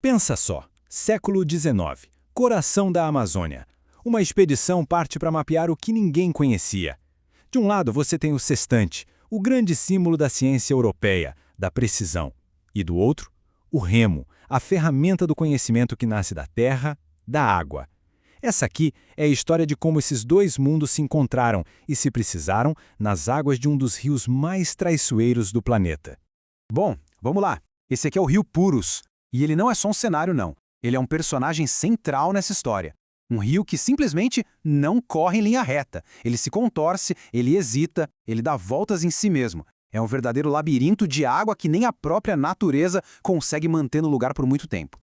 Pensa só, século XIX, coração da Amazônia. Uma expedição parte para mapear o que ninguém conhecia. De um lado você tem o sextante, o grande símbolo da ciência europeia, da precisão. E do outro, o remo, a ferramenta do conhecimento que nasce da terra, da água. Essa aqui é a história de como esses dois mundos se encontraram e se precisaram nas águas de um dos rios mais traiçoeiros do planeta. Bom, vamos lá. Esse aqui é o Rio Purus. E ele não é só um cenário, não. Ele é um personagem central nessa história. Um rio que simplesmente não corre em linha reta. Ele se contorce, ele hesita, ele dá voltas em si mesmo. É um verdadeiro labirinto de água que nem a própria natureza consegue manter no lugar por muito tempo.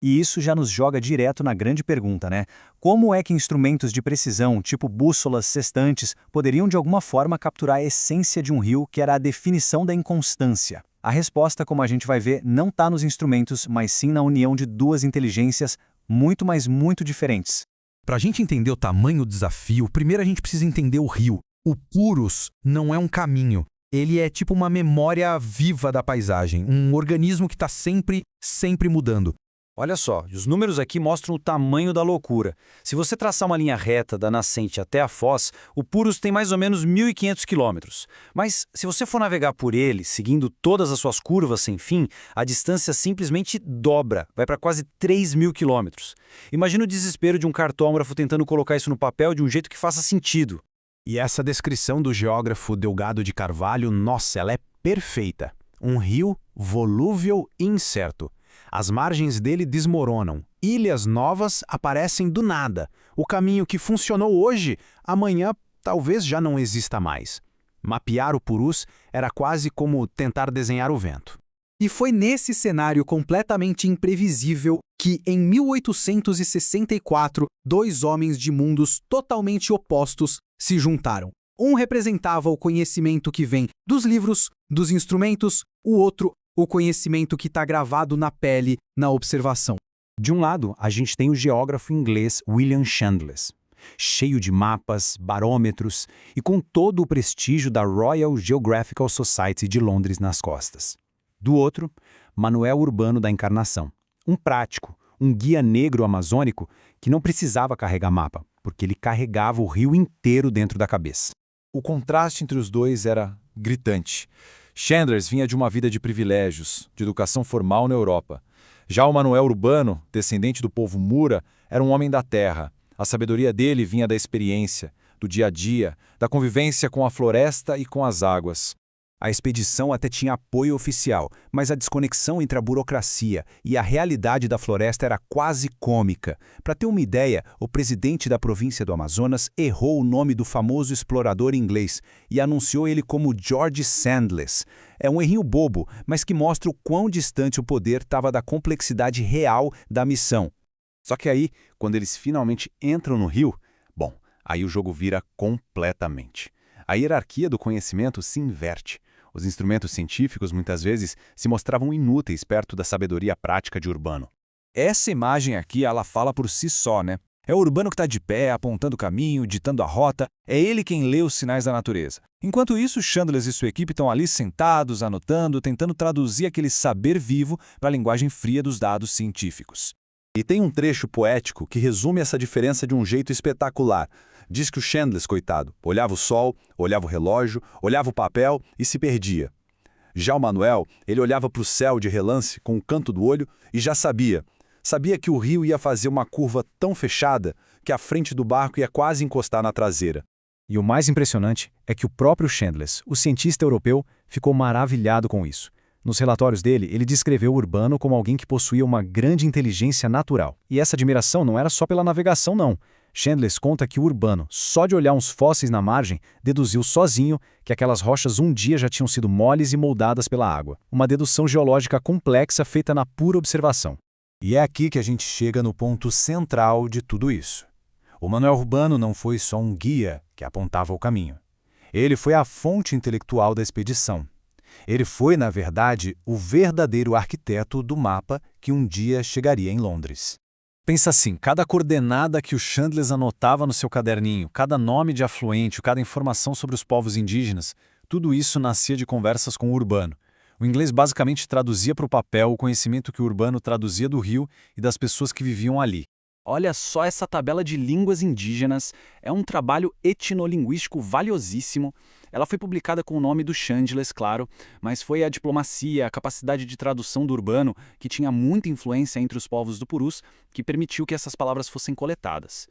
E isso já nos joga direto na grande pergunta, né? Como é que instrumentos de precisão, tipo bússolas, sextantes, poderiam de alguma forma capturar a essência de um rio que era a definição da inconstância? A resposta, como a gente vai ver, não está nos instrumentos, mas sim na união de duas inteligências muito, mas muito diferentes. Para a gente entender o tamanho do desafio, primeiro a gente precisa entender o rio. O Purus não é um caminho. Ele é tipo uma memória viva da paisagem, um organismo que está sempre mudando. Olha só, os números aqui mostram o tamanho da loucura. Se você traçar uma linha reta da nascente até a foz, o Purus tem mais ou menos 1.500 quilômetros. Mas se você for navegar por ele, seguindo todas as suas curvas sem fim, a distância simplesmente dobra, vai para quase 3.000 quilômetros. Imagina o desespero de um cartógrafo tentando colocar isso no papel de um jeito que faça sentido. E essa descrição do geógrafo Delgado de Carvalho, nossa, ela é perfeita. Um rio volúvel e incerto. As margens dele desmoronam, ilhas novas aparecem do nada. O caminho que funcionou hoje, amanhã talvez já não exista mais. Mapear o Purus era quase como tentar desenhar o vento. E foi nesse cenário completamente imprevisível que, em 1864, dois homens de mundos totalmente opostos se juntaram. Um representava o conhecimento que vem dos livros, dos instrumentos, o outro o conhecimento que está gravado na pele, na observação. De um lado, a gente tem o geógrafo inglês William Chandless, cheio de mapas, barômetros e com todo o prestígio da Royal Geographical Society de Londres nas costas. Do outro, Manuel Urbano da Encarnação, um prático, um guia negro amazônico que não precisava carregar mapa, porque ele carregava o rio inteiro dentro da cabeça. O contraste entre os dois era gritante. Chandless vinha de uma vida de privilégios, de educação formal na Europa. Já o Manuel Urbano, descendente do povo Mura, era um homem da terra. A sabedoria dele vinha da experiência, do dia a dia, da convivência com a floresta e com as águas. A expedição até tinha apoio oficial, mas a desconexão entre a burocracia e a realidade da floresta era quase cômica. Para ter uma ideia, o presidente da província do Amazonas errou o nome do famoso explorador inglês e anunciou ele como George Sandless. É um errinho bobo, mas que mostra o quão distante o poder estava da complexidade real da missão. Só que aí, quando eles finalmente entram no rio, bom, aí o jogo vira completamente. A hierarquia do conhecimento se inverte. Os instrumentos científicos, muitas vezes, se mostravam inúteis perto da sabedoria prática de Urbano. Essa imagem aqui, ela fala por si só, né? É o Urbano que está de pé, apontando o caminho, ditando a rota, é ele quem lê os sinais da natureza. Enquanto isso, Chandless e sua equipe estão ali sentados, anotando, tentando traduzir aquele saber vivo para a linguagem fria dos dados científicos. E tem um trecho poético que resume essa diferença de um jeito espetacular. Diz que o Chandless, coitado, olhava o sol, olhava o relógio, olhava o papel e se perdia. Já o Manuel, ele olhava para o céu de relance com o canto do olho e já sabia. Sabia que o rio ia fazer uma curva tão fechada que a frente do barco ia quase encostar na traseira. E o mais impressionante é que o próprio Chandless, o cientista europeu, ficou maravilhado com isso. Nos relatórios dele, ele descreveu Urbano como alguém que possuía uma grande inteligência natural. E essa admiração não era só pela navegação, não. Chandless conta que o Urbano, só de olhar uns fósseis na margem, deduziu sozinho que aquelas rochas um dia já tinham sido moles e moldadas pela água. Uma dedução geológica complexa feita na pura observação. E é aqui que a gente chega no ponto central de tudo isso. O Manuel Urbano não foi só um guia que apontava o caminho. Ele foi a fonte intelectual da expedição. Ele foi, na verdade, o verdadeiro arquiteto do mapa que um dia chegaria em Londres. Pensa assim, cada coordenada que o Chandless anotava no seu caderninho, cada nome de afluente, cada informação sobre os povos indígenas, tudo isso nascia de conversas com o Urbano. O inglês basicamente traduzia para o papel o conhecimento que o Urbano traduzia do rio e das pessoas que viviam ali. Olha só essa tabela de línguas indígenas, é um trabalho etnolinguístico valiosíssimo. Ela foi publicada com o nome do Chandless, claro, mas foi a diplomacia, a capacidade de tradução do Urbano, que tinha muita influência entre os povos do Purus, que permitiu que essas palavras fossem coletadas.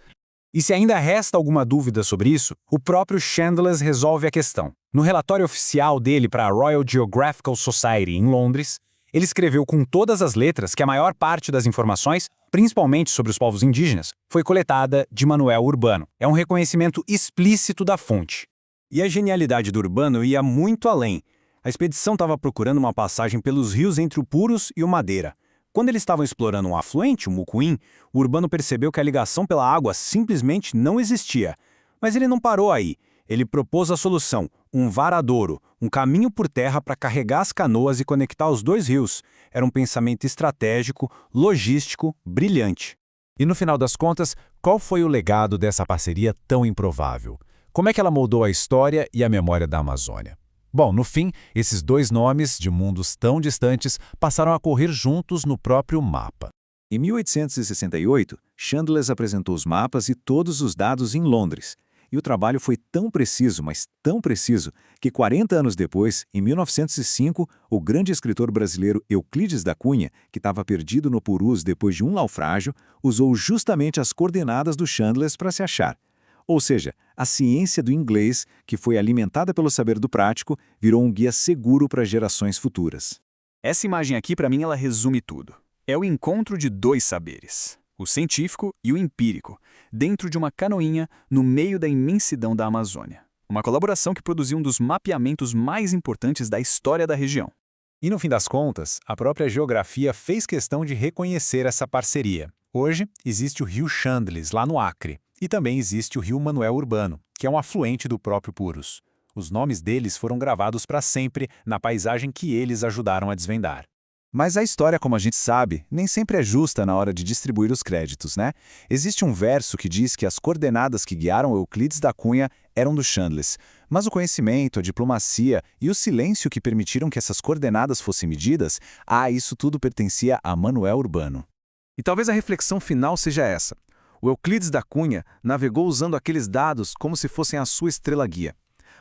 E se ainda resta alguma dúvida sobre isso, o próprio Chandless resolve a questão. No relatório oficial dele para a Royal Geographical Society em Londres, ele escreveu com todas as letras que a maior parte das informações, principalmente sobre os povos indígenas, foi coletada de Manuel Urbano. É um reconhecimento explícito da fonte. E a genialidade do Urbano ia muito além. A expedição estava procurando uma passagem pelos rios entre o Purus e o Madeira. Quando eles estavam explorando um afluente, o Mucuim, o Urbano percebeu que a ligação pela água simplesmente não existia. Mas ele não parou aí. Ele propôs a solução, um varadouro, um caminho por terra para carregar as canoas e conectar os dois rios. Era um pensamento estratégico, logístico, brilhante. E no final das contas, qual foi o legado dessa parceria tão improvável? Como é que ela moldou a história e a memória da Amazônia? Bom, no fim, esses dois nomes, de mundos tão distantes, passaram a correr juntos no próprio mapa. Em 1868, Chandless apresentou os mapas e todos os dados em Londres. E o trabalho foi tão preciso, mas tão preciso, que 40 anos depois, em 1905, o grande escritor brasileiro Euclides da Cunha, que estava perdido no Purus depois de um naufrágio, usou justamente as coordenadas do Chandless para se achar. Ou seja, a ciência do inglês, que foi alimentada pelo saber do prático, virou um guia seguro para gerações futuras. Essa imagem aqui, para mim, ela resume tudo. É o encontro de dois saberes, o científico e o empírico, dentro de uma canoinha no meio da imensidão da Amazônia. Uma colaboração que produziu um dos mapeamentos mais importantes da história da região. E no fim das contas, a própria geografia fez questão de reconhecer essa parceria. Hoje, existe o rio Chandless, lá no Acre, e também existe o rio Manuel Urbano, que é um afluente do próprio Purus. Os nomes deles foram gravados para sempre na paisagem que eles ajudaram a desvendar. Mas a história, como a gente sabe, nem sempre é justa na hora de distribuir os créditos, né? Existe um verso que diz que as coordenadas que guiaram Euclides da Cunha eram do Chandless, mas o conhecimento, a diplomacia e o silêncio que permitiram que essas coordenadas fossem medidas, isso tudo pertencia a Manuel Urbano. E talvez a reflexão final seja essa. O Euclides da Cunha navegou usando aqueles dados como se fossem a sua estrela-guia.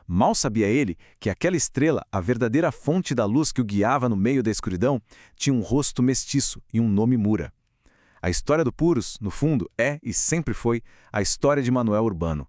Mal sabia ele que aquela estrela, a verdadeira fonte da luz que o guiava no meio da escuridão, tinha um rosto mestiço e um nome Mura. A história do Purus, no fundo, é e sempre foi a história de Manuel Urbano.